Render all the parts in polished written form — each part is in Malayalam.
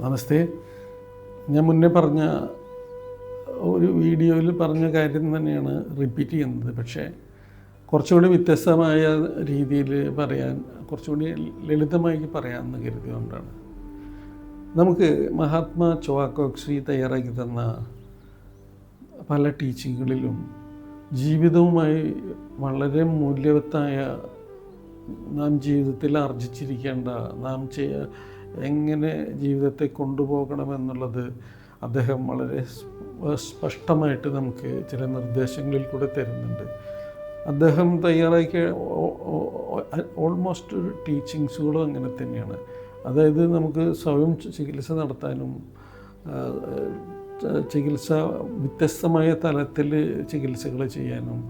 നമസ്തേ. ഞാൻ മുന്നേ പറഞ്ഞ ഒരു വീഡിയോയിൽ പറഞ്ഞ കാര്യം തന്നെയാണ് റിപ്പീറ്റ് ചെയ്യുന്നത്. പക്ഷേ കുറച്ചുകൂടി വ്യത്യസ്തമായ രീതിയിൽ പറയാൻ, കുറച്ചുകൂടി ലളിതമായി പറയാമെന്ന് കരുതിയുകൊണ്ടാണ്. നമുക്ക് മഹാത്മാ ചോവാക്കോക്സി തയ്യാറാക്കി തന്ന പല ടീച്ചിങ്ങുകളിലും ജീവിതവുമായി വളരെ മൂല്യവത്തായ, നാം ജീവിതത്തിൽ ആർജിച്ചിരിക്കേണ്ട, എങ്ങനെ ജീവിതത്തെ കൊണ്ടുപോകണമെന്നുള്ളത് അദ്ദേഹം വളരെ സ്പഷ്ടമായിട്ട് നമുക്ക് ചില നിർദ്ദേശങ്ങളിൽ കൂടെ തരുന്നുണ്ട്. അദ്ദേഹം തയ്യാറാക്കിയ ഓൾമോസ്റ്റ് ടീച്ചിങ്സുകളും അങ്ങനെ തന്നെയാണ്. അതായത് നമുക്ക് സ്വയം ചികിത്സ നടത്താനും, വ്യത്യസ്തമായ തലത്തിൽ ചികിത്സകൾ ചെയ്യാനും,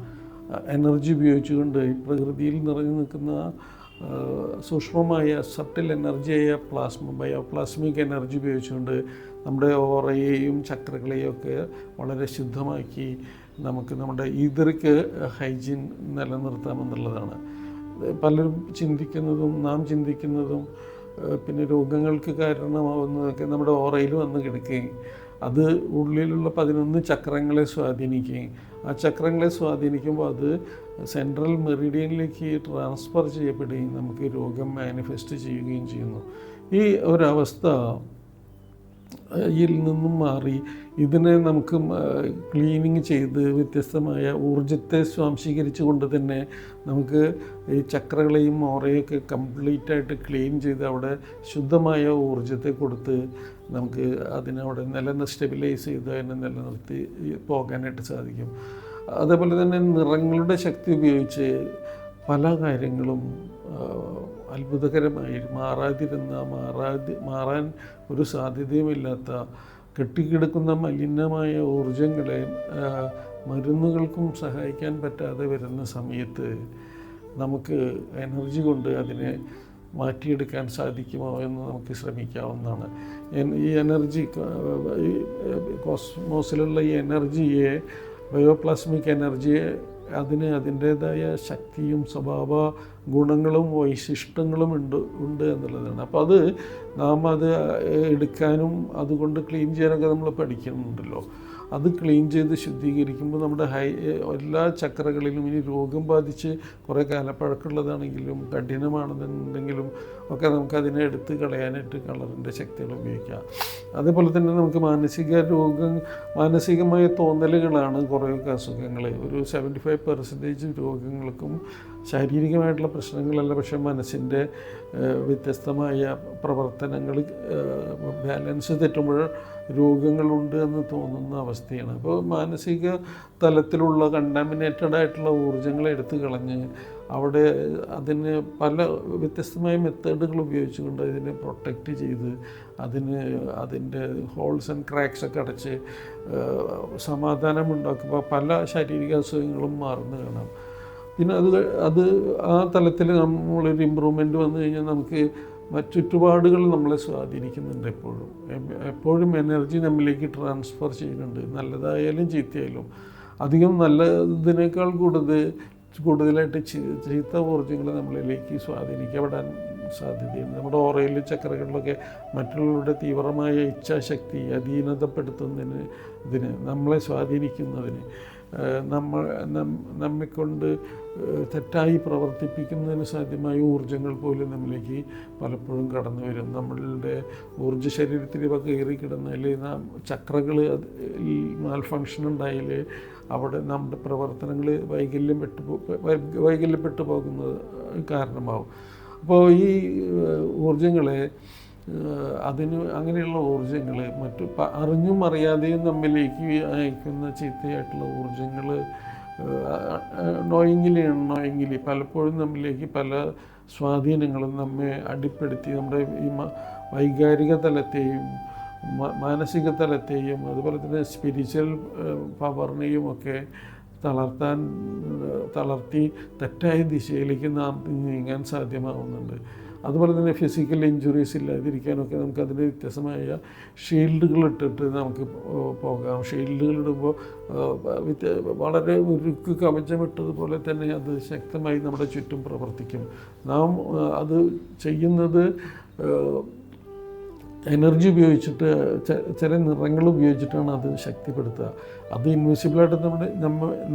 എനർജി ഉപയോഗിച്ചുകൊണ്ട് ഈ പ്രകൃതിയിൽ നിറഞ്ഞു നിൽക്കുന്ന സൂക്ഷ്മമായ സട്ടിൽ എനർജിയായ ബയോപ്ലാസ്മിക് എനർജി ഉപയോഗിച്ചുകൊണ്ട് നമ്മുടെ ഓറയെയും ചക്രകളെയും ഒക്കെ വളരെ ശുദ്ധമാക്കി നമുക്ക് നമ്മുടെ ഈതറിക്ക് ഹൈജീൻ നിലനിർത്താമെന്നുള്ളതാണ്. പലരും നാം ചിന്തിക്കുന്നതും പിന്നെ രോഗങ്ങൾക്ക് കാരണമാവുന്നതൊക്കെ നമ്മുടെ ഓറയിൽ വന്ന് കിടക്കുകയും അത് ഉള്ളിലുള്ള 11 ചക്രങ്ങളെ സ്വാധീനിക്കുകയും ആ ചക്രങ്ങളെ സ്വാധീനിക്കുമ്പോൾ അത് സെൻട്രൽ മെറിഡിയനിലേക്ക് ട്രാൻസ്ഫർ ചെയ്യപ്പെടുകയും നമുക്ക് രോഗം മാനിഫെസ്റ്റ് ചെയ്യുകയും ചെയ്യുന്നു. ഈ ഒരവസ്ഥ യിൽ നിന്നും മാറി ഇതിനെ നമുക്ക് ക്ലീനിങ് ചെയ്ത് വ്യത്യസ്തമായ ഊർജത്തെ സ്വാംശീകരിച്ചു കൊണ്ട് തന്നെ നമുക്ക് ഈ ചക്രകളെയും ഓറയൊക്കെ കംപ്ലീറ്റായിട്ട് ക്ലീൻ ചെയ്ത് അവിടെ ശുദ്ധമായ ഊർജത്തെ കൊടുത്ത് നമുക്ക് അതിനവിടെ സ്റ്റെബിലൈസ് ചെയ്ത് അതിനെ നിലനിർത്തി പോകാനായിട്ട് സാധിക്കും. അതേപോലെ തന്നെ നിറങ്ങളുടെ ശക്തി ഉപയോഗിച്ച് പല കാര്യങ്ങളും അത്ഭുതകരമായി മാറാൻ ഒരു സാധ്യതയുമില്ലാത്ത കെട്ടിക്കിടക്കുന്ന മലിനമായ ഊർജങ്ങളെ മരുന്നുകൾക്കും സഹായിക്കാൻ പറ്റാതെ വരുന്ന സമയത്ത് നമുക്ക് എനർജി കൊണ്ട് അതിനെ മാറ്റിയെടുക്കാൻ സാധിക്കുമോ എന്ന് നമുക്ക് ശ്രമിക്കാവുന്നതാണ്. ഈ എനർജി, കോസ്മോസിലുള്ള ഈ എനർജിയെ, ബയോപ്ലാസ്മിക് എനർജിയെ, അതിന് അതിൻ്റേതായ ശക്തിയും സ്വഭാവ ഗുണങ്ങളും വൈശിഷ്ട്യങ്ങളും ഉണ്ട് എന്നുള്ളതാണ്. അപ്പോൾ അത് നാം അത് എടുക്കാനും അതുകൊണ്ട് ക്ലീൻ ചെയ്യാനൊക്കെ നമ്മൾ പഠിക്കുന്നുണ്ടല്ലോ. അത് ക്ലീൻ ചെയ്ത് ശുദ്ധീകരിക്കുമ്പോൾ നമ്മുടെ എല്ലാ ചക്രകളിലും, ഇനി രോഗം ബാധിച്ച് കുറേ കാലപ്പഴക്കമുള്ളതാണെങ്കിലും കഠിനമാണെന്നുണ്ടെങ്കിലും ഒക്കെ നമുക്കതിനെ എടുത്ത് കളയാനായിട്ട് കളറിൻ്റെ ശക്തികൾ ഉപയോഗിക്കാം. അതേപോലെ തന്നെ നമുക്ക് മാനസികമായ തോന്നലുകളാണ് കുറേയൊക്കെ അസുഖങ്ങൾ. ഒരു 75% രോഗങ്ങൾക്കും ശാരീരികമായിട്ടുള്ള പ്രശ്നങ്ങളല്ല, പക്ഷേ മനസ്സിൻ്റെ വ്യത്യസ്തമായ പ്രവർത്തനങ്ങൾ ബാലൻസ് തെറ്റുമ്പോൾ രോഗങ്ങളുണ്ട് എന്ന് തോന്നുന്ന അവസ്ഥയാണ്. അപ്പോൾ മാനസിക തലത്തിലുള്ള കണ്ടാമിനേറ്റഡ് ആയിട്ടുള്ള ഊർജ്ജങ്ങളെ എടുത്തു കളഞ്ഞ് അവിടെ അതിന് പല വ്യത്യസ്തമായ മെത്തേഡുകൾ ഉപയോഗിച്ചുകൊണ്ട് ഇതിനെ പ്രൊട്ടക്റ്റ് ചെയ്ത് അതിൻ്റെ ഹോൾസ് ആൻഡ് ക്രാക്സ് ഒക്കെ അടച്ച് സമാധാനം ഉണ്ടാക്കുമ്പോൾ പല ശാരീരിക അസുഖങ്ങളും മാറുന്നു കാണാം. പിന്നെ അത് ആ തലത്തിൽ നമ്മളൊരു ഇമ്പ്രൂവ്മെൻറ്റ് വന്നു കഴിഞ്ഞാൽ നമുക്ക് ചുറ്റുപാടുകൾ നമ്മളെ സ്വാധീനിക്കുന്നുണ്ട്. എപ്പോഴും എനർജി നമ്മിലേക്ക് ട്രാൻസ്ഫർ ചെയ്യുന്നുണ്ട്. നല്ലതായാലും ചീത്തയായാലും അധികം നല്ലതിനേക്കാൾ കൂടുതലായിട്ട് ചീത്ത ഊർജ്ജങ്ങൾ നമ്മളിലേക്ക് സ്വാധീനിക്കപ്പെടാൻ സാധ്യതയുണ്ട്. നമ്മുടെ ഓറയിൽ ചക്രകളിലൊക്കെ മറ്റുള്ളവരുടെ തീവ്രമായ ഇച്ഛാശക്തി അധീനതപ്പെടുത്തുന്നതിന് നമ്മളെ സ്വാധീനിക്കുന്നതിന് നമ്മെക്കൊണ്ട് തെറ്റായി പ്രവർത്തിപ്പിക്കുന്നതിന് സാധ്യമായ ഊർജ്ജങ്ങൾ പോലും നമ്മിലേക്ക് പലപ്പോഴും കടന്നു വരും. നമ്മളുടെ ഊർജ്ജ ശരീരത്തിൽ ഇവ കയറി കിടന്നാൽ ചക്രകൾ മാൽഫങ്ഷൻ ഉണ്ടായാൽ അവിടെ നമ്മുടെ പ്രവർത്തനങ്ങൾ വൈകല്യപ്പെട്ടു പോകുന്നത് കാരണമാവും. അപ്പോൾ ഈ ഊർജ്ജങ്ങളെ അങ്ങനെയുള്ള ഊർജ്ജങ്ങൾ അറിഞ്ഞും അറിയാതെയും നമ്മിലേക്ക് അയക്കുന്ന ചീത്തയായിട്ടുള്ള ഊർജ്ജങ്ങൾ നോയിങ്ങിലി പലപ്പോഴും നമ്മിലേക്ക് പല സ്വാധീനങ്ങളും നമ്മെ അടിപ്പെടുത്തി നമ്മുടെ ഈ വൈകാരിക തലത്തെയും മാനസിക തലത്തെയും അതുപോലെ തന്നെ സ്പിരിച്വൽ പവറിനെയും ഒക്കെ തളർത്തി തെറ്റായ ദിശയിലേക്ക് നാം നീങ്ങാൻ സാധ്യമാവുന്നുണ്ട്. അതുപോലെ തന്നെ ഫിസിക്കൽ ഇഞ്ചുറീസ് ഇല്ലാതിരിക്കാനൊക്കെ നമുക്ക് അതിന് വ്യത്യസ്തമായ ഷീൽഡുകൾ ഇട്ടിട്ട് നമുക്ക് പോകാം. ഷീൽഡുകൾ ഇടുമ്പോൾ വളരെ ഉരുക്ക് കവചമിട്ടതുപോലെ തന്നെ അത് ശക്തമായി നമ്മുടെ ചുറ്റും പ്രവർത്തിക്കും. നാം അത് ചെയ്യുന്നത് എനർജി ഉപയോഗിച്ചിട്ട് ചില നിറങ്ങൾ ഉപയോഗിച്ചിട്ടാണ് അത് ശക്തിപ്പെടുത്തുക. അത് ഇൻവിസിബിളായിട്ട്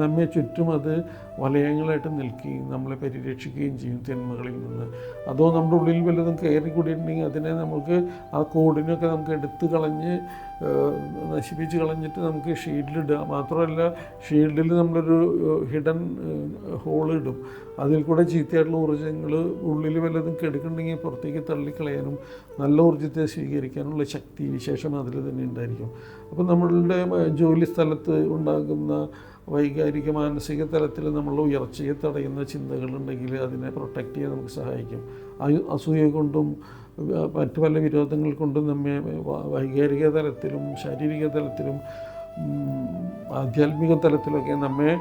നമ്മെ ചുറ്റും അത് വലയങ്ങളായിട്ട് നിൽക്കുകയും നമ്മളെ പരിരക്ഷിക്കുകയും ചെയ്യും തിന്മകളിൽ നിന്ന്. അതോ നമ്മുടെ ഉള്ളിൽ വല്ലതും കയറി കൂടിയിട്ടുണ്ടെങ്കിൽ അതിനെ നമുക്ക് ആ കോഡിനൊക്കെ നമുക്ക് എടുത്ത് കളഞ്ഞ് നശിപ്പിച്ച് കളഞ്ഞിട്ട് നമുക്ക് ഷീൽഡിടുക. മാത്രമല്ല ഷീൽഡിൽ നമ്മളൊരു ഹിഡൻ ഹോൾ ഇടും. അതിൽ കൂടെ ചീത്തയായിട്ടുള്ള ഊർജ്ജങ്ങൾ ഉള്ളിൽ വല്ലതും കെടുക്കുന്നുണ്ടെങ്കിൽ പുറത്തേക്ക് തള്ളിക്കളയാനും നല്ല ഊർജ്ജത്തെ സ്വീകരിക്കാനുള്ള ശക്തി വിശേഷം അതിൽ തന്നെ ഉണ്ടായിരിക്കും. അപ്പോൾ നമ്മളുടെ ജോലി സ്ഥലത്ത് ഉണ്ടാകുന്ന വൈകാരിക മാനസിക തലത്തിൽ നമ്മൾ ഉയർച്ചയെ തടയുന്ന ചിന്തകളുണ്ടെങ്കിൽ അതിനെ പ്രൊട്ടക്റ്റ് ചെയ്യാൻ നമുക്ക് സഹായിക്കും. അസൂയ കൊണ്ടും മറ്റു പല വിരോധങ്ങൾ കൊണ്ടും നമ്മെ വൈകാരിക തലത്തിലും ശാരീരിക തലത്തിലും ആധ്യാത്മിക തലത്തിലൊക്കെ നമ്മെ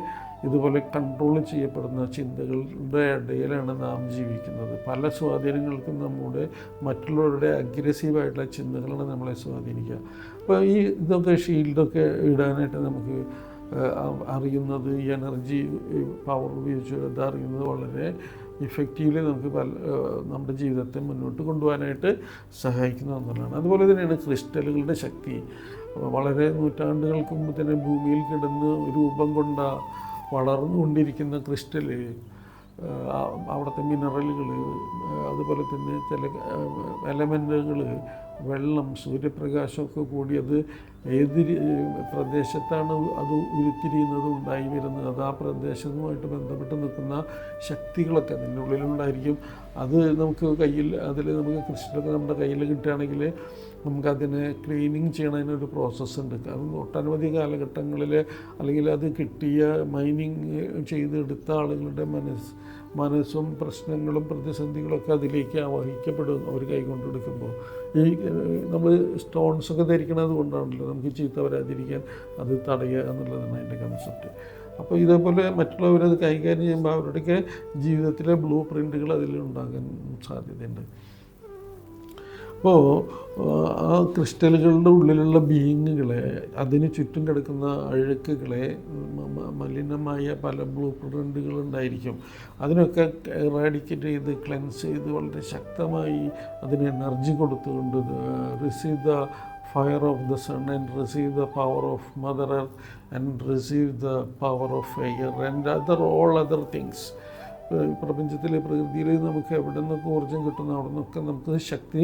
ഇതുപോലെ കൺട്രോൾ ചെയ്യപ്പെടുന്ന ചിന്തകളുടെ ഇടയിലാണ് നാം ജീവിക്കുന്നത്. പല സ്വാധീനങ്ങൾക്കും നമ്മുടെ മറ്റുള്ളവരുടെ അഗ്രസീവായിട്ടുള്ള ചിന്തകളാണ് നമ്മളെ സ്വാധീനിക്കുക. അപ്പോൾ ഈ ഇതൊക്കെ ഷീൽഡൊക്കെ ഇടാനായിട്ട് നമുക്ക് അറിയുന്നത്, ഈ എനർജി പവർ ഉപയോഗിച്ച് ഇതറിയുന്നത് വളരെ ഇഫക്റ്റീവ്ലി നമുക്ക് നമ്മുടെ ജീവിതത്തെ മുന്നോട്ട് കൊണ്ടുപോകാനായിട്ട് സഹായിക്കുന്ന ഒന്നാണ്. അതുപോലെ തന്നെയാണ് ക്രിസ്റ്റലുകളുടെ ശക്തി. വളരെ നൂറ്റാണ്ടുകൾക്ക് മുമ്പ് തന്നെ ഭൂമിയിൽ കിടന്ന് രൂപം കൊണ്ട വളർന്നുകൊണ്ടിരിക്കുന്ന ക്രിസ്റ്റൽ, അവിടുത്തെ മിനറലുകൾ, അതുപോലെ തന്നെ ചില എലമെൻറ്റുകൾ, വെള്ളം, സൂര്യപ്രകാശമൊക്കെ കൂടി അത് ഏത് പ്രദേശത്താണ് അത് ഉരുത്തിരിയുന്നത്, ഉണ്ടായി വരുന്നത്, അത് ആ പ്രദേശവുമായിട്ട് ബന്ധപ്പെട്ട് നിൽക്കുന്ന ശക്തികളൊക്കെ അതിൻ്റെ ഉള്ളിലുണ്ടായിരിക്കും. അത് നമുക്ക് കയ്യിൽ നമുക്ക് ക്രിസ്റ്റലൊക്കെ നമ്മുടെ കയ്യിൽ കിട്ടുകയാണെങ്കിൽ നമുക്കതിനെ ക്ലീനിങ് ചെയ്യണതിനൊരു പ്രോസസ്സുണ്ട്. കാരണം ഒട്ടനവധി കാലഘട്ടങ്ങളിൽ അല്ലെങ്കിൽ അത് കിട്ടിയ മൈനിങ് ചെയ്തെടുത്ത ആളുകളുടെ മനസ്സും പ്രശ്നങ്ങളും പ്രതിസന്ധികളൊക്കെ അതിലേക്ക് ആവാഹിക്കപ്പെടും അവർ കൈകൊണ്ടെടുക്കുമ്പോൾ. ഈ നമ്മൾ സ്റ്റോൺസൊക്കെ ധരിക്കണത് കൊണ്ടാണല്ലോ നമുക്ക് ചീത്ത വരാതിരിക്കാൻ അത് തടയുക എന്നുള്ളതാണ് അതിൻ്റെ കൺസെപ്റ്റ്. അപ്പോൾ ഇതേപോലെ മറ്റുള്ളവരത് കൈകാര്യം ചെയ്യുമ്പോൾ അവരുടെയൊക്കെ ജീവിതത്തിലെ ബ്ലൂ പ്രിൻ്റുകൾ അതിലുണ്ടാകാൻ സാധ്യതയുണ്ട്. അപ്പോൾ ആ ക്രിസ്റ്റലുകളുടെ ഉള്ളിലുള്ള ബീയിങ്ങുകളെ, അതിന് ചുറ്റും കിടക്കുന്ന അഴുക്കുകളെ, മലിനമായ പല ബ്ലൂ പ്രിൻ്റുകളുണ്ടായിരിക്കും. അതിനൊക്കെ എറാഡിക്കേറ്റ് ചെയ്ത് ക്ലെൻസ് ചെയ്ത് വളരെ ശക്തമായി അതിന് എനർജി കൊടുത്തുകൊണ്ട് receive the fire of the sun and receive the power of Mother Earth and receive the power of air and all other things. പ്രപഞ്ചത്തിലെ പ്രകൃതിയിൽ നമുക്ക് എവിടെ നിന്നൊക്കെ ഊർജ്ജം കിട്ടുന്ന അവിടെ നിന്നൊക്കെ നമുക്ക് ശക്തി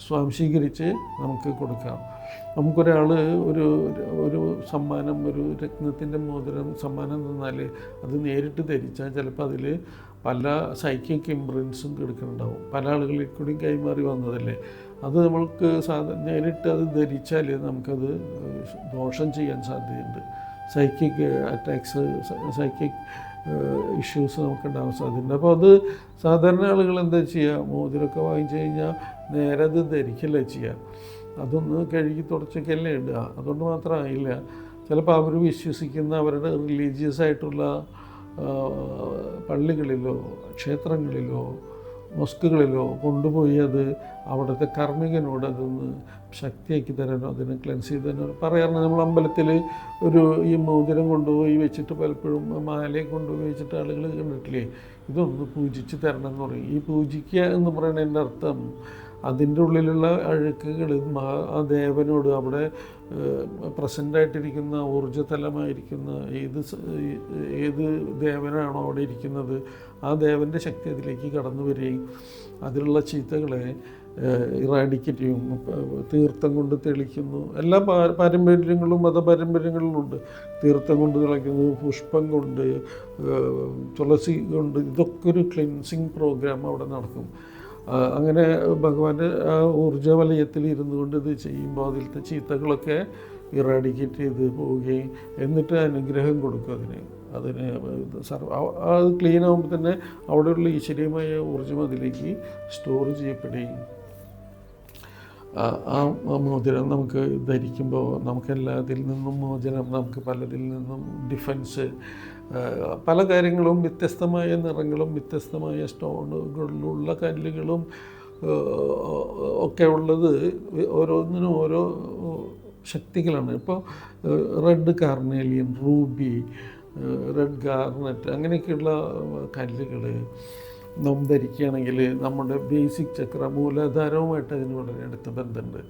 സ്വാംശീകരിച്ച് നമുക്ക് കൊടുക്കാം. നമുക്കൊരാൾ ഒരു സമ്മാനം, ഒരു രത്നത്തിൻ്റെ മോതിരം സമ്മാനം തന്നാൽ അത് നേരിട്ട് ധരിച്ചാൽ ചിലപ്പോൾ അതിൽ പല സൈക്കിക് ഇംപ്രിൻസും കിടക്കുന്നുണ്ടാവും. പല ആളുകളിൽ കൂടി കൈമാറി വന്നതല്ലേ. അത് നമ്മൾക്ക് നേരിട്ട് അത് ധരിച്ചാൽ നമുക്കത് ദോഷം ചെയ്യാൻ സാധ്യതയുണ്ട്. സൈക്കിക് അറ്റാക്സ്, സൈക്കിക് ഇഷ്യൂസ് നമുക്കുണ്ടാവാൻ സാധ്യതയുണ്ട്. അപ്പോൾ അത് സാധാരണ ആളുകൾ എന്താ ചെയ്യുക, മോതിരമൊക്കെ വാങ്ങിച്ചു കഴിഞ്ഞാൽ നേരെ അത് ധരിക്കല്ലേ ചെയ്യുക, അതൊന്ന് കഴുകി തുടച്ചൊക്കെയല്ലേ ഇടുക. അതുകൊണ്ട് മാത്രമായില്ല, ചിലപ്പോൾ അവർ വിശ്വസിക്കുന്ന അവരുടെ റിലീജിയസ് ആയിട്ടുള്ള പള്ളികളിലോ ക്ഷേത്രങ്ങളിലോ മോസ്കുകളിലോ കൊണ്ടുപോയി അത് അവിടുത്തെ കർമ്മികനോട് അതൊന്ന് ശക്തിയാക്കി തരാനോ അതിനെ ക്ലെൻസ് ചെയ്ത് തരാനോ പറയാറുണ്ട്. നമ്മൾ അമ്പലത്തിൽ ഈ മോതിരം കൊണ്ടുപോയി വെച്ചിട്ട് പലപ്പോഴും മാലയെ കൊണ്ടുപോയി വെച്ചിട്ട് ആളുകൾ കണ്ടിട്ടില്ലേ, ഇതൊന്ന് പൂജിച്ച് തരണം എന്ന് പറയും. ഈ പൂജിക്കുക എന്ന് പറയുന്നതിൻ്റെ അർത്ഥം അതിൻ്റെ ഉള്ളിലുള്ള അഴുക്കുകൾ ആ ദേവനോട്, അവിടെ പ്രസൻ്റായിട്ടിരിക്കുന്ന ഊർജ്ജതലമായിരിക്കുന്ന ഏത് ദേവനാണോ അവിടെ ഇരിക്കുന്നത് ആ ദേവൻ്റെ ശക്തി അതിലേക്ക് കടന്നു വരികയും അതിലുള്ള ചീത്തകളെ ഇറാഡിക്കേറ്റ് ചെയ്യും. തീർത്ഥം കൊണ്ട് തെളിക്കുന്നു. എല്ലാ പാരമ്പര്യങ്ങളും മതപാരമ്പര്യങ്ങളിലുണ്ട്. തീർത്ഥം കൊണ്ട് തെളിക്കുന്നു, പുഷ്പം കൊണ്ട്, തുളസി കൊണ്ട്, ഇതൊക്കെ ഒരു ക്ലെൻസിങ് പ്രോഗ്രാം അവിടെ നടക്കും. അങ്ങനെ ഭഗവാന്റെ ആ ഊർജ്ജവലയത്തിൽ ഇരുന്നു കൊണ്ട് ഇത് ചെയ്യുമ്പോൾ അതിലത്തെ ചീത്തകളൊക്കെ ഇറാഡിക്കേറ്റ് ചെയ്ത് പോവുകയും എന്നിട്ട് അനുഗ്രഹം കൊടുക്കും അതിന് അത് ക്ലീൻ ആകുമ്പോൾ തന്നെ അവിടെയുള്ള ഈശ്വരീയമായ ഊർജ്ജം അതിലേക്ക് സ്റ്റോർ ചെയ്യപ്പെടുകയും ആ മോചനം നമുക്ക് ധരിക്കുമ്പോൾ നമുക്കെല്ലാത്തിൽ നിന്നും മോചനം, നമുക്ക് പലതിൽ നിന്നും ഡിഫൻസ്, പല കാര്യങ്ങളും വ്യത്യസ്തമായ നിറങ്ങളും വ്യത്യസ്തമായ സ്റ്റോണുകളിലുള്ള കല്ലുകളും ഒക്കെ ഉള്ളത് ഓരോന്നിനും ഓരോ ശക്തികളാണ്. ഇപ്പോൾ റെഡ് കാർണേലിയൻ, റൂബി, റെഡ് ഗാർണറ്റ് അങ്ങനെയൊക്കെയുള്ള കല്ലുകൾ, നാം ധരിക്കുകയാണെങ്കിൽ നമ്മുടെ ബേസിക് ചക്ര മൂലാധാരവുമായിട്ട് അതിന് വളരെ അടുത്ത ബന്ധമുണ്ട്.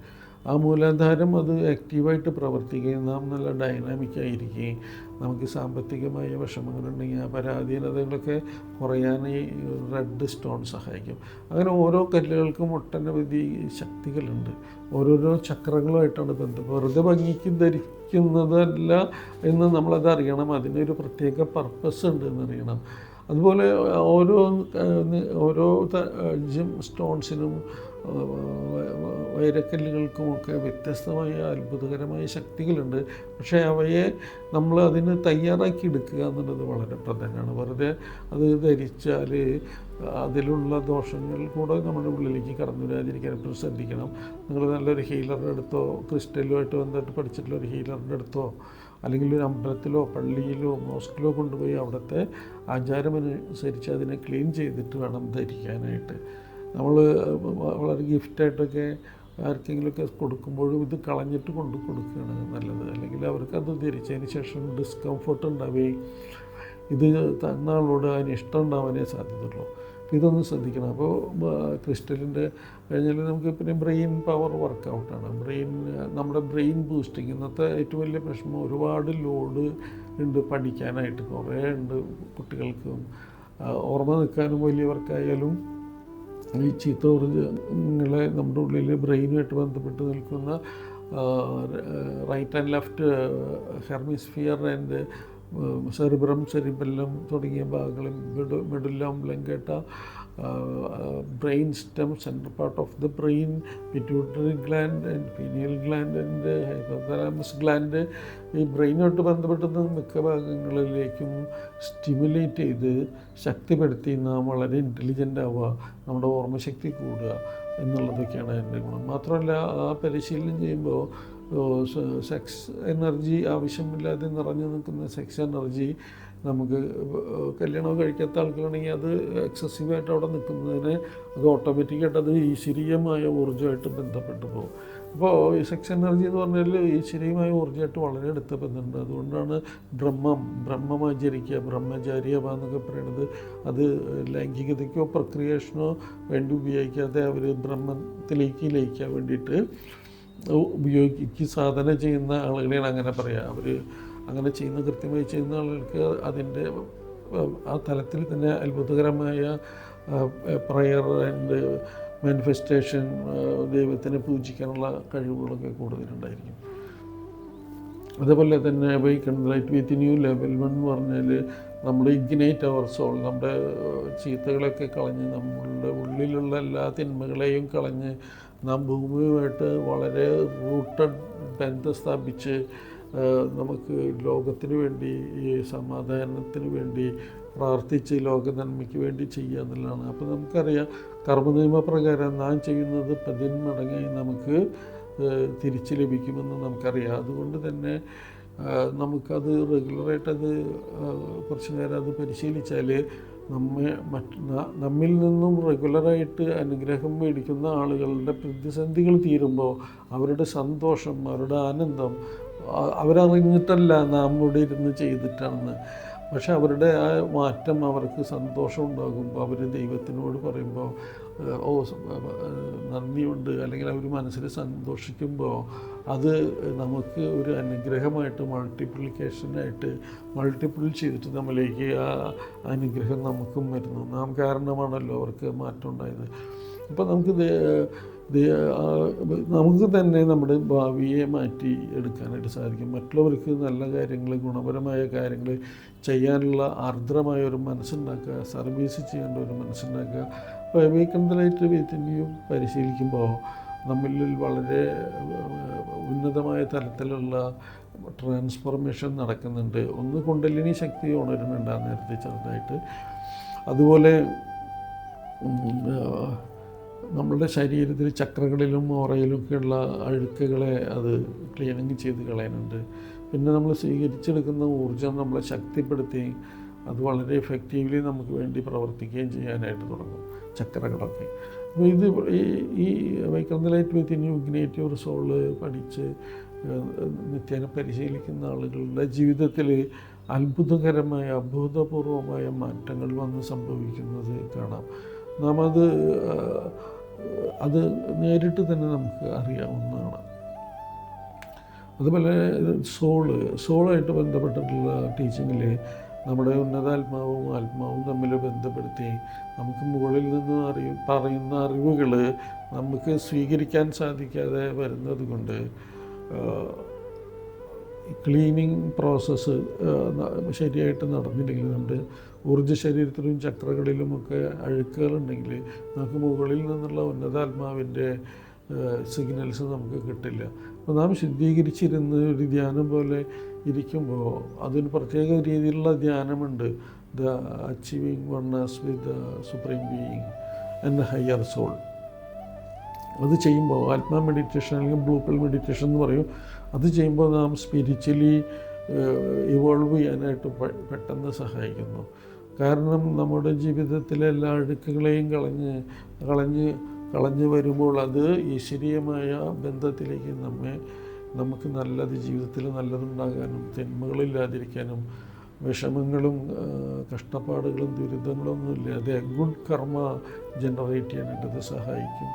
ആ മൂലാധാരം അത് ആക്റ്റീവായിട്ട് പ്രവർത്തിക്കുകയും നാം നല്ല ഡൈനാമിക്കായിരിക്കുകയും നമുക്ക് സാമ്പത്തികമായ വിഷമങ്ങളുണ്ടെങ്കിൽ ആ പരാധീനതകളൊക്കെ കുറയാൻ ഈ റെഡ് സ്റ്റോൺ സഹായിക്കും. അങ്ങനെ ഓരോ കല്ലുകൾക്കും ഒട്ടനവധി ശക്തികളുണ്ട്. ഓരോരോ ചക്രങ്ങളുമായിട്ടാണ് ബന്ധം. വെറുതെ ഭംഗിക്ക് ധരിക്കുന്നതല്ല എന്ന് നമ്മളത് അറിയണം. അതിനൊരു പ്രത്യേക പർപ്പസ് ഉണ്ട് എന്നറിയണം. അതുപോലെ ഓരോ സ്റ്റോൺസിനും വൈരക്കല്ലുകൾക്കുമൊക്കെ വ്യത്യസ്തമായ അത്ഭുതകരമായ ശക്തികളുണ്ട്. പക്ഷേ അവയെ നമ്മൾ അതിന് തയ്യാറാക്കി എടുക്കുക എന്നുള്ളത് വളരെ പ്രധാനമാണ്. വെറുതെ അത് ധരിച്ചാൽ അതിലുള്ള ദോഷങ്ങൾ കൂടെ നമ്മുടെ ഉള്ളിലേക്ക് കടന്നു വരാതിരിക്കാൻ എപ്പോഴും ശ്രദ്ധിക്കണം. നിങ്ങൾ നല്ലൊരു ഹീലറുടെ അടുത്തോ ക്രിസ്റ്റലുമായിട്ട് ബന്ധപ്പെട്ട് പഠിച്ചിട്ടുള്ള ഒരു ഹീലറിൻ്റെ അടുത്തോ അല്ലെങ്കിൽ ഒരു അമ്പലത്തിലോ പള്ളിയിലോ മോസ്കിലോ കൊണ്ടുപോയി അവിടുത്തെ ആചാരമനുസരിച്ച് അതിനെ ക്ലീൻ ചെയ്തിട്ട് വേണം ധരിക്കാനായിട്ട്. നമ്മൾ വളരെ ഗിഫ്റ്റായിട്ടൊക്കെ ആർക്കെങ്കിലുമൊക്കെ കൊടുക്കുമ്പോഴും ഇത് കളഞ്ഞിട്ട് കൊടുക്കുകയാണ് നല്ലത്. അല്ലെങ്കിൽ അവർക്കത് ധരിച്ചതിന് ശേഷം ഡിസ്കംഫർട്ട് ഉണ്ടാവുകയും ഇത് തന്ന ആളോട് അതിന് ഇഷ്ടം ഉണ്ടാവാനേ സാധ്യതയുള്ളൂ. ഇതൊന്ന് ശ്രദ്ധിക്കണം. അപ്പോൾ ക്രിസ്റ്റലിൻ്റെ കഴിഞ്ഞാൽ നമുക്ക് പിന്നെ ബ്രെയിൻ പവർ വർക്കൗട്ടാണ്. നമ്മുടെ ബ്രെയിൻ ബൂസ്റ്റിങ്. ഇന്നത്തെ ഏറ്റവും വലിയ പ്രശ്നം ഒരുപാട് ലോഡ് ഉണ്ട് പഠിക്കാനായിട്ട്. കുറേ ഉണ്ട് കുട്ടികൾക്കും ഓർമ്മ നിൽക്കാനും വലിയവർക്കായാലും. ഈ ചീത്ത ഊർജ്ജങ്ങളെ നമ്മുടെ ഉള്ളിൽ ബ്രെയിനുമായിട്ട് ബന്ധപ്പെട്ട് നിൽക്കുന്ന right and left hemisphere and cerebrum, cerebellum തുടങ്ങിയ ഭാഗങ്ങളും medulla oblongata, brain stem, central part of the brain, pituitary gland and pineal gland and hypothalamus gland, ഈ ബ്രെയിനുമായിട്ട് ബന്ധപ്പെട്ടുന്ന മിക്ക ഭാഗങ്ങളിലേക്കും സ്റ്റിമുലേറ്റ് ചെയ്ത് ശക്തിപ്പെടുത്തി നാം വളരെ ഇൻ്റലിജൻ്റ് ആവുക, നമ്മുടെ ഓർമ്മശക്തി കൂടുക എന്നുള്ളതൊക്കെയാണ് അതിൻ്റെ ഗുണം. മാത്രമല്ല ആ പരിശീലനം ചെയ്യുമ്പോൾ സെക്സ് എനർജി ആവശ്യമില്ലാതെ നിറഞ്ഞു നിൽക്കുന്ന സെക്സ് എനർജി നമുക്ക് കല്യാണം കഴിക്കാത്ത ആൾക്കാരാണെങ്കിൽ അത് എക്സസീവായിട്ട് അവിടെ നിൽക്കുന്നതിന് അത് ഓട്ടോമാറ്റിക്കായിട്ട് അത് ഈശ്വരീയമായ ഊർജ്ജമായിട്ട് ബന്ധപ്പെട്ട് പോകും. അപ്പോൾ ഈ സെക്സ് എനർജി എന്ന് പറഞ്ഞാൽ ഈശ്വരീയമായ ഊർജ്ജമായിട്ട് വളരെ അടുത്ത ബന്ധമുണ്ട്. അതുകൊണ്ടാണ് ബ്രഹ്മമാചരിക്കുക, ബ്രഹ്മചാരിയവ എന്നൊക്കെ പറയുന്നത്. അത് ലൈംഗികതയ്ക്കോ പ്രക്രിയേഷനോ വേണ്ടി ഉപയോഗിക്കാതെ അവർ ബ്രഹ്മത്തിലേക്ക് ലയിക്കാൻ വേണ്ടിയിട്ട് സാധന ചെയ്യുന്ന ആളുകളെയാണ് അങ്ങനെ പറയുക. അവർ അങ്ങനെ ചെയ്യുന്ന കൃത്യമായി ചെയ്യുന്ന ആളുകൾക്ക് അതിൻ്റെ ആ തലത്തിൽ തന്നെ അത്ഭുതകരമായ പ്രയർ ആൻഡ് മാനിഫെസ്റ്റേഷൻ, ദൈവത്തിനെ പൂജിക്കാനുള്ള കഴിവുകളൊക്കെ കൂടുതലുണ്ടായിരിക്കും. അതേപോലെ തന്നെ awakened light within U level 1 എന്ന് പറഞ്ഞാൽ നമ്മുടെ ഇഗ്നൈറ്റ് അവർ സോൾ, നമ്മുടെ ചീത്തകളൊക്കെ കളഞ്ഞ് നമ്മളുടെ ഉള്ളിലുള്ള എല്ലാ തിന്മകളെയും കളഞ്ഞ് നാം ഭൂമിയുമായിട്ട് വളരെ റൂട്ടഡ് ബന്ധം സ്ഥാപിച്ച് നമുക്ക് ലോകത്തിന് വേണ്ടി, ഈ സമാധാനത്തിന് വേണ്ടി പ്രാർത്ഥിച്ച് ലോക നന്മയ്ക്ക് വേണ്ടി ചെയ്യുക എന്നുള്ളതാണ്. അപ്പോൾ നമുക്കറിയാം കർമ്മനിയമപ്രകാരം നാം ചെയ്യുന്നത് 10 മടങ്ങായി നമുക്ക് തിരിച്ച് ലഭിക്കുമെന്ന് നമുക്കറിയാം. അതുകൊണ്ട് തന്നെ നമുക്കത് റെഗുലറായിട്ടത് കുറച്ച് നേരം അത് പരിശീലിച്ചാൽ നമ്മിൽ നിന്നും റെഗുലറായിട്ട് അനുഗ്രഹം മേടിക്കുന്ന ആളുകളുടെ പ്രതിസന്ധികൾ തീരുമ്പോൾ അവരുടെ സന്തോഷം, അവരുടെ ആനന്ദം അവരറിഞ്ഞിട്ടല്ല നാം ഇവിടെ ഇരുന്ന് ചെയ്തിട്ടാണെന്ന്. പക്ഷെ അവരുടെ ആ മാറ്റം അവർക്ക് സന്തോഷം ഉണ്ടാകുമ്പോൾ അവർ ദൈവത്തിനോട് പറയുമ്പോൾ നന്ദിയുണ്ട്, അല്ലെങ്കിൽ അവർ മനസ്സിൽ സന്തോഷിക്കുമ്പോൾ അത് നമുക്ക് ഒരു അനുഗ്രഹമായിട്ട് മൾട്ടിപ്ലിക്കേഷനായിട്ട് മൾട്ടിപ്പിൾ ചെയ്തിട്ട് നമ്മളിലേക്ക് ആ അനുഗ്രഹം നമുക്കും വരുന്നു. നാം കാരണമാണല്ലോ അവർക്ക് മാറ്റം ഉണ്ടായത്. അപ്പോൾ നമുക്ക് തന്നെ നമ്മുടെ ഭാവിയെ മാറ്റി എടുക്കാനായിട്ട് സാധിക്കും. മറ്റുള്ളവർക്ക് നല്ല കാര്യങ്ങൾ, ഗുണപരമായ കാര്യങ്ങൾ ചെയ്യാനുള്ള ആർദ്രമായ ഒരു മനസ്സുണ്ടാക്കുക, സർവീസ് ചെയ്യേണ്ട ഒരു മനസ്സുണ്ടാക്കുക. അപ്പോൾ അവേക്കൻഡ് ലൈറ്റ് വിത്തിൻ യു പരിശീലിക്കുമ്പോൾ നമ്മളിൽ വളരെ ഉന്നതമായ തലത്തിലുള്ള ട്രാൻസ്ഫോർമേഷൻ നടക്കുന്നുണ്ട്. ഒന്ന് കുണ്ടലിനി ശക്തി ഉണരുന്നുണ്ട് ആ നേരത്തെ ചെറുതായിട്ട്. അതുപോലെ നമ്മളുടെ ശരീരത്തിൽ ചക്രകളിലും ഓറയിലൊക്കെയുള്ള അഴുക്കുകളെ അത് ക്ലീനിങ് ചെയ്ത് കളയാനുണ്ട്. പിന്നെ നമ്മൾ സ്വീകരിച്ചെടുക്കുന്ന ഊർജ്ജം നമ്മളെ ശക്തിപ്പെടുത്തി അത് വളരെ എഫക്റ്റീവ്ലി നമുക്ക് വേണ്ടി പ്രവർത്തിക്കുകയും ചെയ്യാനായിട്ട് തുടങ്ങും ചക്രങ്ങളൊക്കെ. അപ്പോൾ ഇത് ഈ awakened light within you ignite your soul പഠിച്ച് നിത്യേന പരിശീലിക്കുന്ന ആളുകളുടെ ജീവിതത്തിൽ അത്ഭുതകരമായ അഭൂതപൂർവമായ മാറ്റങ്ങൾ വന്ന് സംഭവിക്കുന്നത് കാണാം. നാം അത് നേരിട്ട് തന്നെ നമുക്ക് അറിയാവുന്നതാണ്. അതുപോലെ സോളായിട്ട് ബന്ധപ്പെട്ടിട്ടുള്ള ടീച്ചിങ്ങിൽ നമ്മുടെ ഉന്നതാത്മാവും ആത്മാവും തമ്മിൽ ബന്ധപ്പെടുത്തി നമുക്ക് മുകളിൽ നിന്ന് പറയുന്ന അറിവുകൾ നമുക്ക് സ്വീകരിക്കാൻ സാധിക്കാതെ വരുന്നത് കൊണ്ട് ക്ലീനിങ് പ്രോസസ്സ് ശരിയായിട്ട് നടന്നില്ലെങ്കിൽ നമ്മുടെ ഊർജ്ജ ശരീരത്തിലും ചക്രകളിലുമൊക്കെ അഴുക്കുകളുണ്ടെങ്കിൽ നമുക്ക് മുകളിൽ നിന്നുള്ള ഉന്നതാത്മാവിൻ്റെ സിഗ്നൽസ് നമുക്ക് കിട്ടില്ല. അപ്പോൾ നാം ശുദ്ധീകരിച്ചിരുന്ന് ഒരു ധ്യാനം പോലെ ഇരിക്കുമ്പോൾ അതിന് പ്രത്യേക രീതിയിലുള്ള ധ്യാനമുണ്ട്. The achieving oneness with the supreme being and higher soul. അത് ചെയ്യുമ്പോൾ ആത്മാ മെഡിറ്റേഷൻ അല്ലെങ്കിൽ ബ്ലൂ പിൽ മെഡിറ്റേഷൻ എന്ന് പറയും. അത് ചെയ്യുമ്പോൾ നാം സ്പിരിച്വലി ഇവോൾവ് ചെയ്യാനായിട്ട് പെട്ടെന്ന് സഹായിക്കുന്നു. കാരണം നമ്മുടെ ജീവിതത്തിലെ എല്ലാ അഴുക്കുകളെയും കളഞ്ഞ് വരുമ്പോൾ അത് ഈശ്വരീയമായ ബന്ധത്തിലേക്ക് നമുക്ക് ജീവിതത്തിൽ നല്ലതുണ്ടാകാനും തിന്മകളില്ലാതിരിക്കാനും വിഷമങ്ങളും കഷ്ടപ്പാടുകളും ദുരിതങ്ങളൊന്നും ഇല്ലാതെ ഗുഡ് കർമ്മ ജനറേറ്റ് ചെയ്യാനായിട്ടത് സഹായിക്കും.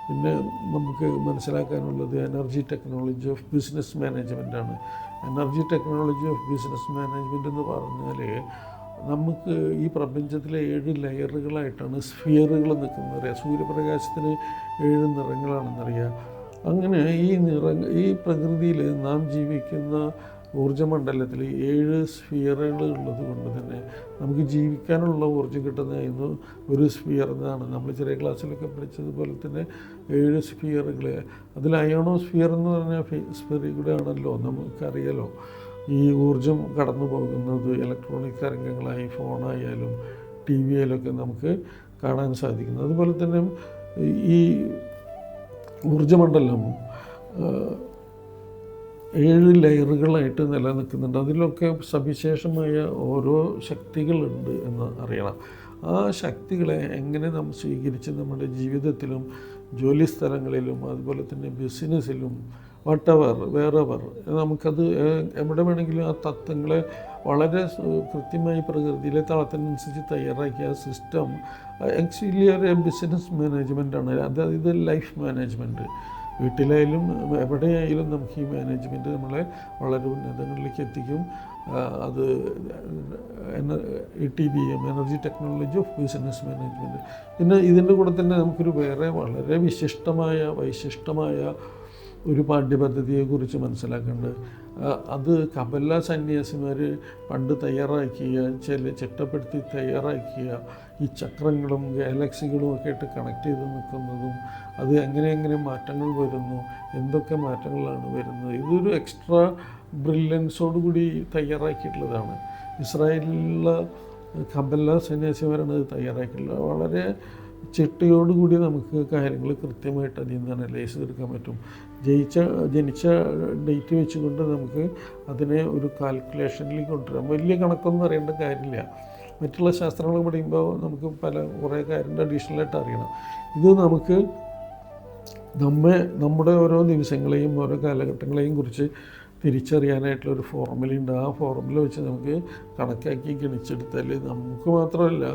പിന്നെ നമുക്ക് മനസ്സിലാക്കാനുള്ളത് എനർജി ടെക്നോളജി ഓഫ് ബിസിനസ് മാനേജ്മെൻറ്റാണ്. Energy technology of business management എന്ന് പറഞ്ഞാൽ നമുക്ക് ഈ പ്രപഞ്ചത്തിലെ 7 ലെയറുകളായിട്ടാണ് സ്ഫിയറുകൾ നിൽക്കുന്നത്. സൂര്യപ്രകാശത്തിന് 7 നിറങ്ങളാണെന്നറിയാം. അങ്ങനെ ഈ പ്രകൃതിയിൽ നാം ജീവിക്കുന്ന ഊർജ്ജമണ്ഡലത്തിൽ 7 സ്ഫിയറുകൾ ഉള്ളത് കൊണ്ട് തന്നെ നമുക്ക് ജീവിക്കാനുള്ള ഊർജ്ജം കിട്ടുന്ന ഒരു സ്ഫിയർ എന്നാണ് നമ്മൾ ചെറിയ ക്ലാസ്സിലൊക്കെ പഠിച്ചതുപോലെ തന്നെ 7 സ്ഫിയറുകൾ. അതിൽ അയോണോസ്ഫിയർ എന്ന് പറഞ്ഞ സ്ഫിയർ കൂടെ ആണല്ലോ നമുക്കറിയാലോ ഈ ഊർജ്ജം കടന്നു പോകുന്നത്. ഇലക്ട്രോണിക് തരംഗങ്ങളായി ഫോണായാലും ടി വി ആയാലൊക്കെ നമുക്ക് കാണാൻ സാധിക്കുന്നു. അതുപോലെ തന്നെ ഈ ഊർജ്ജമണ്ഡലം 7 ലെയറുകളായിട്ട് നിലനിൽക്കുന്നുണ്ട്. അതിലൊക്കെ സവിശേഷമായ ഓരോ ശക്തികളുണ്ട് എന്ന് അറിയണം. ആ ശക്തികളെ എങ്ങനെ നാം സ്വീകരിച്ച് നമ്മുടെ ജീവിതത്തിലും ജോലിസ്ഥലങ്ങളിലും അതുപോലെ തന്നെ ബിസിനസ്സിലും വേറെവർ നമുക്കത് എവിടെ വേണമെങ്കിലും ആ തത്വങ്ങളെ വളരെ കൃത്യമായി പ്രകൃതിയിലെ തളത്തിനനുസരിച്ച് തയ്യാറാക്കിയ സിസ്റ്റം ആക്ച്വലി ഒരു ബിസിനസ് മാനേജ്മെൻറ്റാണ്. അതായത് ലൈഫ് മാനേജ്മെൻറ്റ്. വീട്ടിലായാലും എവിടെയായാലും നമുക്ക് ഈ മാനേജ്മെൻറ്റ് നമ്മളെ വളരെ ഉന്നതങ്ങളിലേക്ക് എത്തിക്കും. അത് ETBM energy technology of business management. പിന്നെ ഇതിൻ്റെ കൂടെ തന്നെ നമുക്കൊരു വളരെ വൈശിഷ്ടമായ ഒരു പാഠ്യപദ്ധതിയെക്കുറിച്ച് മനസ്സിലാക്കേണ്ടത്. അത് കബല സന്യാസിമാർ പണ്ട് ചിട്ടപ്പെടുത്തി തയ്യാറാക്കിയ ഈ ചക്രങ്ങളും ഗാലക്സികളും ഒക്കെ ആയിട്ട് കണക്ട് ചെയ്ത് നിൽക്കുന്നതും അത് എങ്ങനെ മാറ്റങ്ങൾ വരുന്നു, എന്തൊക്കെ മാറ്റങ്ങളാണ് വരുന്നത്, ഇതൊരു എക്സ്ട്രാ ബ്രില്യൻസോടുകൂടി തയ്യാറാക്കിയിട്ടുള്ളതാണ്. ഇസ്രായേലിലുള്ള കബല സന്യാസിമാരാണ് ഇത് തയ്യാറാക്കിയിട്ടുള്ളത്. വളരെ ചിട്ടയോടുകൂടി നമുക്ക് കാര്യങ്ങൾ കൃത്യമായിട്ട് അതിൽ നിന്ന് അനലൈസ് ചെയ്തെടുക്കാൻ പറ്റും. ജനിച്ച ഡേറ്റ് വെച്ചുകൊണ്ട് നമുക്ക് അതിനെ ഒരു കാൽക്കുലേഷനിൽ കൊണ്ടുവരാം. വലിയ കണക്കൊന്നും അറിയേണ്ട കാര്യമില്ല. മറ്റുള്ള ശാസ്ത്രങ്ങൾ പഠിക്കുമ്പോൾ നമുക്ക് കുറേ കാര്യങ്ങൾ അഡീഷണലായിട്ട് അറിയണം. ഇത് നമുക്ക് നമ്മുടെ ഓരോ ദിവസങ്ങളെയും ഓരോ കാലഘട്ടങ്ങളെയും കുറിച്ച് തിരിച്ചറിയാനായിട്ടുള്ളൊരു ഫോർമുലയുണ്ട്. ആ ഫോർമുല വെച്ച് നമുക്ക് കണക്കാക്കി ഗണിച്ചെടുത്താൽ നമുക്ക് മാത്രമല്ല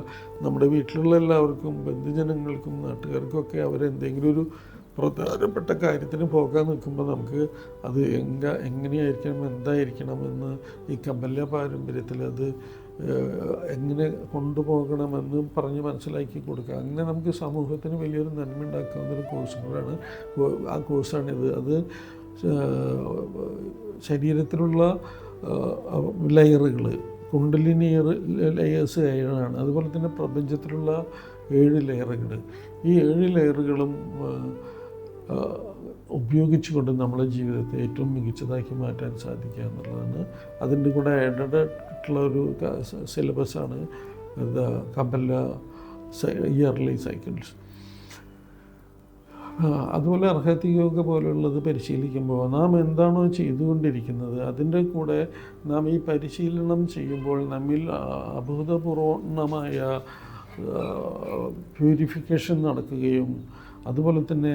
നമ്മുടെ വീട്ടിലുള്ള എല്ലാവർക്കും, ബന്ധുജനങ്ങൾക്കും, നാട്ടുകാർക്കൊക്കെ അവരെന്തെങ്കിലും ഒരു പ്രധാനപ്പെട്ട കാര്യത്തിന് പോകാൻ നിൽക്കുമ്പോൾ നമുക്ക് അത് എങ്ങനെയായിരിക്കണം, എന്തായിരിക്കണം എന്ന് ഈ കബല പാരമ്പര്യത്തിൽ അത് എങ്ങനെ കൊണ്ടുപോകണമെന്ന് പറഞ്ഞ് മനസ്സിലാക്കി കൊടുക്കുക. അങ്ങനെ നമുക്ക് സമൂഹത്തിന് വലിയൊരു നന്മ ഉണ്ടാക്കാവുന്നൊരു കോഴ്സും കൂടാണ്. ആ കോഴ്സാണിത്. അത് ശരീരത്തിലുള്ള ലെയറുകൾ, കുണ്ടലിനി ലെയേഴ്സ് 7 അതുപോലെ തന്നെ പ്രപഞ്ചത്തിലുള്ള 7 ലെയറുകൾ. ഈ 7 ലെയറുകളും ഉപയോഗിച്ചുകൊണ്ട് നമ്മളെ ജീവിതത്തെ ഏറ്റവും മികച്ചതാക്കി മാറ്റാൻ സാധിക്കുക എന്നുള്ളതാണ്. അതിൻ്റെ കൂടെ ആഡഡ് ആയിട്ടുള്ള ഒരു സിലബസാണ് കബല ഇയർലി സൈക്കിൾസ്. അതുപോലെ അർഹതി യോഗ പോലുള്ളത് പരിശീലിക്കുമ്പോൾ നാം എന്താണോ ചെയ്തുകൊണ്ടിരിക്കുന്നത് അതിൻ്റെ കൂടെ നാം ഈ പരിശീലനം ചെയ്യുമ്പോൾ നമ്മിൽ അഭൂതപൂർവമായ പ്യൂരിഫിക്കേഷൻ നടക്കുകയും അതുപോലെ തന്നെ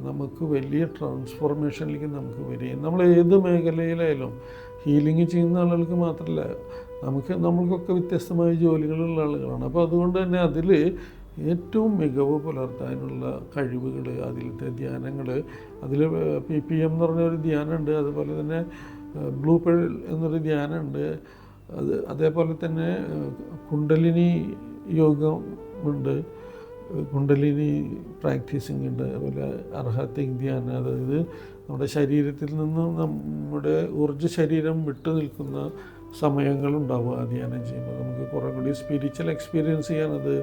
നമുക്ക് വലിയ ട്രാൻസ്ഫോർമേഷനിലേക്ക് നമുക്ക് വരികയും നമ്മൾ ഏത് മേഖലയിലായാലും ഹീലിംഗ് ചെയ്യുന്ന ആളുകൾക്ക് മാത്രമല്ല, നമ്മൾക്കൊക്കെ വ്യത്യസ്തമായ ജോലികളുള്ള ആളുകളാണ്. അപ്പോൾ അതുകൊണ്ട് തന്നെ അതിൽ ഏറ്റവും മികവ് പുലർത്താനുള്ള കഴിവുകൾ, അതിലത്തെ ധ്യാനങ്ങൾ, അതിൽ PPM എന്ന് പറഞ്ഞൊരു ധ്യാനമുണ്ട്, അതുപോലെ തന്നെ ബ്ലൂ പേൾ എന്നൊരു ധ്യാനമുണ്ട്, അതേപോലെ തന്നെ കുണ്ടലിനി യോഗമുണ്ട്, കുണ്ടലിനി പ്രാക്ടീസിങ് ഉണ്ട്, അതുപോലെ അർഹത്തിക് ധ്യാനം, അതായത് നമ്മുടെ ശരീരത്തിൽ നിന്ന് നമ്മുടെ ഊർജ്ജ ശരീരം വിട്ടു നിൽക്കുന്ന സമയങ്ങളുണ്ടാവും ആ ധ്യാനം ചെയ്യുമ്പോൾ. നമുക്ക് കുറേ കൂടി സ്പിരിച്വൽ എക്സ്പീരിയൻസ് ചെയ്യാനത്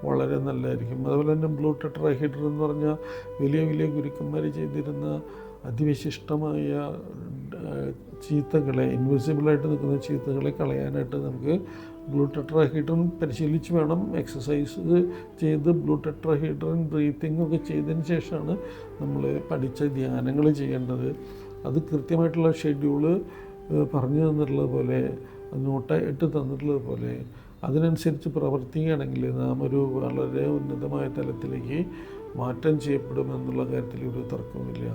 വളരെ നല്ലതായിരിക്കും. അതുപോലെ തന്നെ ബ്ലൂ ടെട്രാഹീഡ്രൽ എന്ന് പറഞ്ഞാൽ വലിയ വലിയ ഗുരുക്കന്മാർ ചെയ്തിരുന്ന അതിവിശിഷ്ടമായ ചീത്തകളെ, ഇൻവിസിബിളായിട്ട് നിൽക്കുന്ന ചീത്തകളെ കളയാനായിട്ട് നമുക്ക് ബ്ലൂ ടെട്രാഹീഡ്രൽ പരിശീലിച്ച് വേണം എക്സസൈസ് ചെയ്ത് ബ്ലൂ ടെട്രാഹീഡ്രൽ ബ്രീത്തിങ് ഒക്കെ ചെയ്തതിന് ശേഷമാണ് നമ്മൾ പഠിച്ച ധ്യാനങ്ങൾ ചെയ്യേണ്ടത്. അത് കൃത്യമായിട്ടുള്ള ഷെഡ്യൂള് പറഞ്ഞു തന്നിട്ടുള്ളത് പോലെ, നോട്ടായിട്ട് തന്നിട്ടുള്ളത് പോലെ അതിനനുസരിച്ച് പ്രവർത്തിക്കുകയാണെങ്കിൽ നാം ഒരു വളരെ ഉന്നതമായ തലത്തിലേക്ക് മാറ്റം ചെയ്യപ്പെടുമെന്നുള്ള കാര്യത്തിൽ ഒരു തർക്കമില്ല.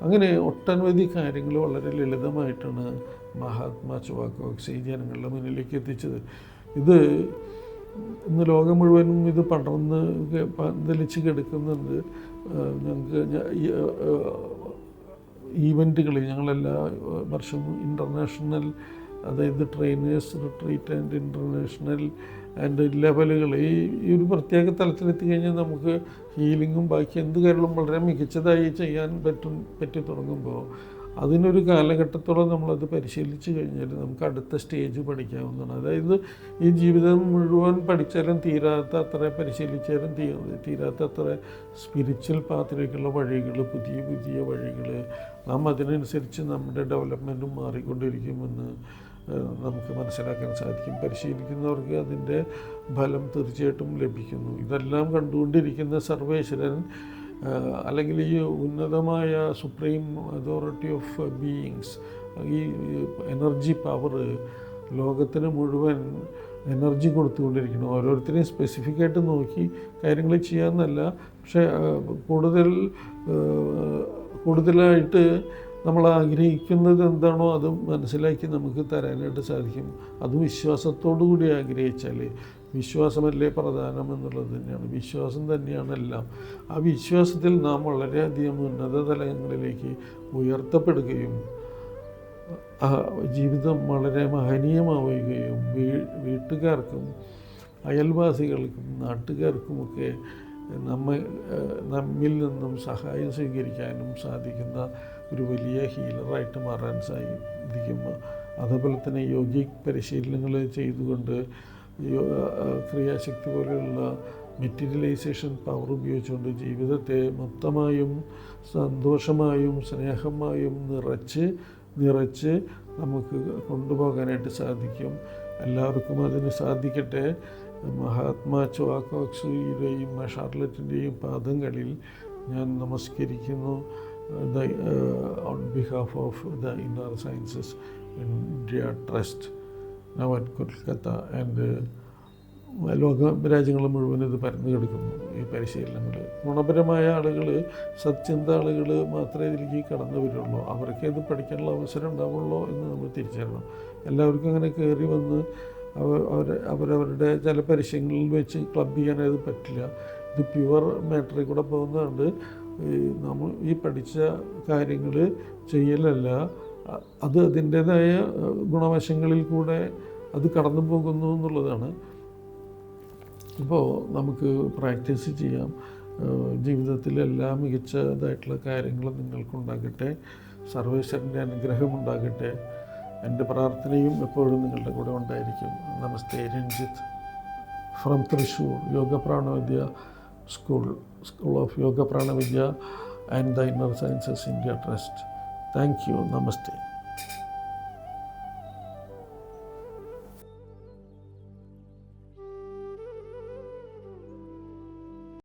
അങ്ങനെ ഒട്ടനവധി കാര്യങ്ങൾ വളരെ ലളിതമായിട്ടാണ് മഹാത്മാ ചുവാക്കോക്സ് ഈ ജനങ്ങളുടെ മുന്നിലേക്ക് എത്തിച്ചത്. ഇത് ഇന്ന് ലോകം മുഴുവനും ഇത് പടർന്ന് പന്തലിച്ച് കിടക്കുന്നുണ്ട്. ഞങ്ങൾക്ക് ഈവൻറ്റുകൾ ഞങ്ങളെല്ലാ വർഷവും ഇൻ്റർനാഷണൽ, അതായത് trainers retreat and international and ലെവലുകൾ ഈ ഒരു പ്രത്യേക തലത്തിലെത്തി കഴിഞ്ഞാൽ നമുക്ക് ഹീലിങ്ങും ബാക്കി എന്ത് കാര്യങ്ങളും വളരെ മികച്ചതായി ചെയ്യാൻ പറ്റി തുടങ്ങുമ്പോൾ അതിനൊരു കാലഘട്ടത്തോളം നമ്മളത് പരിശീലിച്ച് കഴിഞ്ഞാൽ നമുക്ക് അടുത്ത സ്റ്റേജ് പഠിക്കാവുന്നതാണ്. അതായത് ഈ ജീവിതം മുഴുവൻ പഠിച്ചാലും തീരാത്ത അത്ര, പരിശീലിച്ചാലും തീരാത്ത അത്ര സ്പിരിച്വൽ പാത്തിലേക്കുള്ള വഴികൾ, പുതിയ പുതിയ വഴികൾ, നാം അതിനനുസരിച്ച് നമ്മുടെ ഡെവലപ്മെൻറ്റും മാറിക്കൊണ്ടിരിക്കുമെന്ന് നമുക്ക് മനസ്സിലാക്കാൻ സാധിക്കും. പരിശീലിക്കുന്നവർക്ക് അതിൻ്റെ ഫലം തീർച്ചയായിട്ടും ലഭിക്കുന്നു. ഇതെല്ലാം കണ്ടുകൊണ്ടിരിക്കുന്ന സർവേശ്വരൻ, അല്ലെങ്കിൽ ഈ ഉന്നതമായ സുപ്രീം അതോറിറ്റി ഓഫ് ബീയിങ്സ്, ഈ എനർജി പവർ ലോകത്തിന് മുഴുവൻ എനർജി കൊടുത്തുകൊണ്ടിരിക്കണം. ഓരോരുത്തരെയും സ്പെസിഫിക്കായിട്ട് നോക്കി കാര്യങ്ങൾ ചെയ്യാമെന്നല്ല, പക്ഷേ കൂടുതലായിട്ട് നമ്മൾ ആഗ്രഹിക്കുന്നത് എന്താണോ അത് മനസ്സിലാക്കി നമുക്ക് തരാനായിട്ട് സാധിക്കും. അത് വിശ്വാസത്തോടു കൂടി ആഗ്രഹിച്ചാൽ, വിശ്വാസമല്ലേ പ്രധാനം എന്നുള്ളത് തന്നെയാണ്. വിശ്വാസം തന്നെയാണ് എല്ലാം. ആ വിശ്വാസത്തിൽ നാം വളരെയധികം ഉന്നത തലങ്ങളിലേക്ക് ഉയർത്തപ്പെടുകയും ജീവിതം വളരെ മഹനീയമാവുകയും വീട്ടുകാർക്കും അയൽവാസികൾക്കും നാട്ടുകാർക്കുമൊക്കെ നമ്മിൽ നിന്നും സഹായം സ്വീകരിക്കാനും സാധിക്കുന്ന ഒരു വലിയ ഹീലറായിട്ട് മാറാൻ സാധിക്കും. അതേപോലെ തന്നെ യോഗിക് പരിശീലനങ്ങൾ ചെയ്തുകൊണ്ട് ക്രിയാശക്തി പോലെയുള്ള മെറ്റീരിയലൈസേഷൻ പവർ ഉപയോഗിച്ചുകൊണ്ട് ജീവിതത്തെ മൊത്തമായും സന്തോഷമായും സ്നേഹമായും നിറച്ച് നമുക്ക് കൊണ്ടുപോകാനായിട്ട് സാധിക്കും. എല്ലാവർക്കും അതിന് സാധിക്കട്ടെ. മഹാത്മാ ചുവാക്കോക്സിയുടെയും ഷാർലറ്റിൻ്റെയും പാദങ്ങളിൽ ഞാൻ നമസ്കരിക്കുന്നു. On behalf of the Inner Sciences India Trust, now at Kolkata, and ലോക രാജ്യങ്ങൾ മുഴുവൻ ഇത് പരന്നു കിടക്കുന്നു. ഈ പരിശീലനങ്ങൾ ഗുണപരമായ ആളുകൾ, സത്യന്ത ആളുകൾ മാത്രമേ ഇതിലേക്ക് കടന്നു വരുള്ളൂ. അവർക്ക് ഇത് പഠിക്കാനുള്ള അവസരം ഉണ്ടാവുള്ളൂ എന്ന് നമ്മൾ തിരിച്ചറിയണം. എല്ലാവർക്കും അങ്ങനെ കയറി വന്ന് അവരവരുടെ ചില പരിശീലനങ്ങളിൽ വെച്ച് ക്ലബ് ചെയ്യാനത് പറ്റില്ല. ഇത് പ്യുവർ മാറ്ററിൽ കൂടെ പോകുന്നതുകൊണ്ട് നമ്മൾ ഈ പഠിച്ച കാര്യങ്ങൾ ചെയ്യലല്ല, അത് അതിൻ്റേതായ ഗുണവശങ്ങളിൽ കൂടെ അത് കടന്നു പോകുന്നു എന്നുള്ളതാണ്. ഇപ്പോൾ നമുക്ക് പ്രാക്ടീസ് ചെയ്യാം. ജീവിതത്തിൽ എല്ലാ മികച്ചതായിട്ടുള്ള കാര്യങ്ങളും നിങ്ങൾക്കുണ്ടാകട്ടെ. സർവേശ്വരൻ്റെ അനുഗ്രഹം ഉണ്ടാകട്ടെ. എൻ്റെ പ്രാർത്ഥനയും എപ്പോഴും നിങ്ങളുടെ കൂടെ ഉണ്ടായിരിക്കും. നമസ്തേ. Ranjith from Thrissur, Yoga Pranavidya School of Yoga Prana Vidya and the Inner Sciences India Trust. Thank you. Namaste.